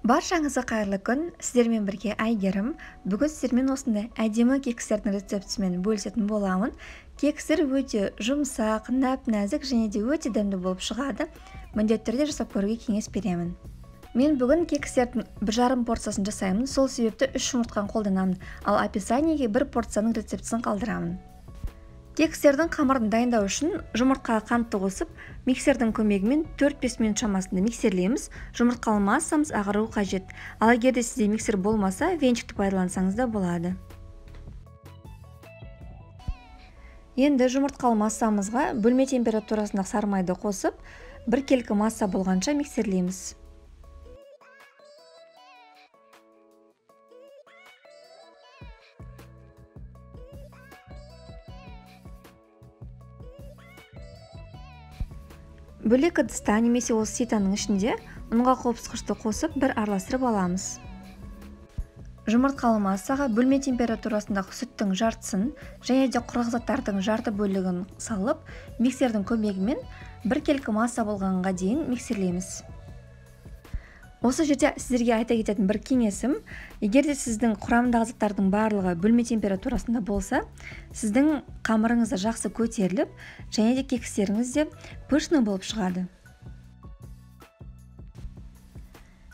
Баршаңызға қайырлы күн, сіздермен бірге Айгерім. Бүгін сіздермен осындай әдемі кекстердің рецептісімен бөлісетін боламын. Кекстер өте жұмсақ, нәп-нәзік және де өте дәмді болып шығады. Міндетті түрде жасап көруге кеңес беремін. Мен бүгін кекстердің 1,5 порциясын жасаймын, сол себепті 3 жұмыртқаны қолданамын, ал описаниеге 1 порцияның рецептісін қалдырамын. Кекстердің қамырын дайындау үшін жұмыртқаға қантты қосып, миксердің көмегімен 4-5 минут шамасында миксерлейміз. Жұмыртқалы массамыз ағаруы қажет. Ал егер де сізде миксер болмаса, венчикті пайдалансаңыз да болады. Енді жұмыртқалы массамызға бөлме температурасында сары майды қосып, 1 келкі масса болғанша миксерлейміз. Бөлек ыдыста немесе осы ситаның ішінде ұнға қопсықышты қосып бір араластырып аламыз. Жұмыртқалы массаға бөлме температурасындағы сүттің жартысын және де құрғақ заттардың жарты бөлігін салып, миксердің көмегімен 1 келкі масса болғанға дейін миксерлейміз. Осы жерде сіздерге айта кететін бір кеңесім, егер де сіздің құрамындағы заттардың барлығы бөлме температурасында болса, сіздің қамырыңыз жақсы көтеріліп, және де кекстеріңіз де пышны болып шығады.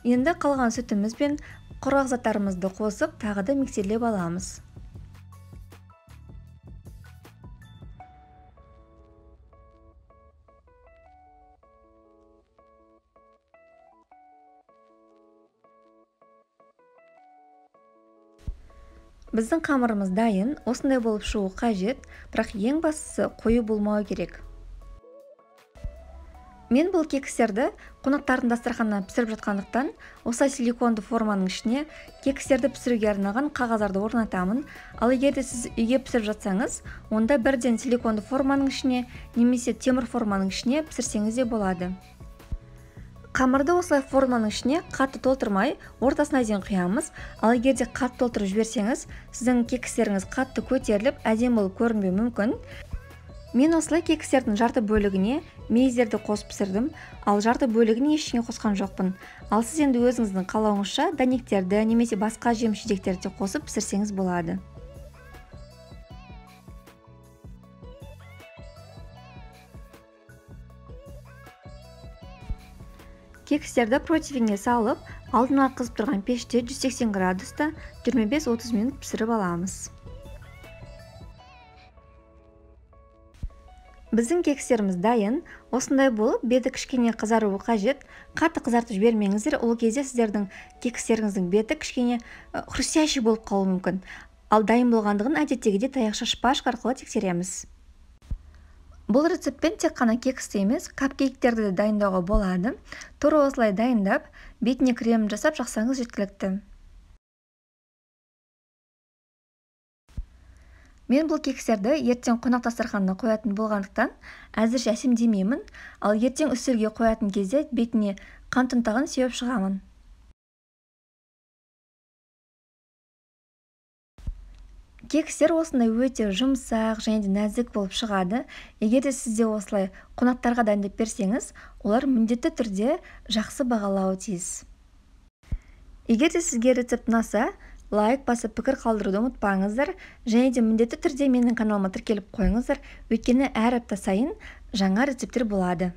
Енді қалған сүтіміз бен құрғақ заттарымызды қосып, тағы да миксерлеп аламыз. Біздің қамырымыз дайын, осындай болып шығуы қажет, бірақ ең бастысы қою болмауы керек. Мен бұл кекстерді қонақтардың дастарханына пісіріп жатқандықтан, осылай силиконды форманың ішіне кекстерді пісіруге арналған қағаздарды орнатамын. Ал егер де сіз үйге пісіріп жатсаңыз, онда бірден силиконды форманың ішіне немесе темір форманың ішіне пісірсеңіз де болады. Қамырды осылай форманың ішіне қатты толтырмай, ортасына дейін құямыз. Ал егер де қатты толтырып жіберсеңіз, сіздің кекстеріңіз қатты көтеріліп, әдемі болып көрінбеуі мүмкін. Мен осылай кекстердің жарты бөлігіне мейіздерді қосып пісірдім, ал жарты бөлігіне ештеңе қосқан жоқпын. Ал сіз енді өзіңіздің қалауыңызша дәнектерді немесе басқа жеміс-жидектерді қосып пісірсеңіз болады. Кекстерді противенге салып, алдына қызып тұрған пеште 180 градуста 25-30 минут пісіріп аламыз. Біздің кекстеріміз дайын, осындай болып, беті кішкене қызаруы қажет. Қатты қызартып жібермеңіздер, ол кезде сіздердің кекстеріңіздің беті кішкене хрустящий болып қалуы мүмкін. Ал дайын болғандығын әдеттегідей таяқша шпажка арқылы тексереміз. Бұл рецептпен тек қана кексті емес, капкейктерді де дайындауға болады. Тура осылай дайындап, бетіне крем жасап жақсаңыз жеткілікті. Мен бұл кекстерді ертең қонақ дастарханына қоятын болғандықтан, әзірше әсемдемеймін, ал ертең үстелге қоятын кезде бетіне қант ұнтағын сеуіп шығамын. Кекстер осындай өте жұмсақ және де нәзік болып шығады. Егер де сізде осылай қонақтарға дайындап берсеңіз, олар міндетті түрде жақсы бағалауы тиіс. Егер де сізге рецепт ұнаса, лайк басып пікір қалдыруды ұмытпаңыздар, және де міндетті түрде менің каналыма тіркеліп қойыңыздар, өйткені әр апта сайын жаңа рецепттер болады.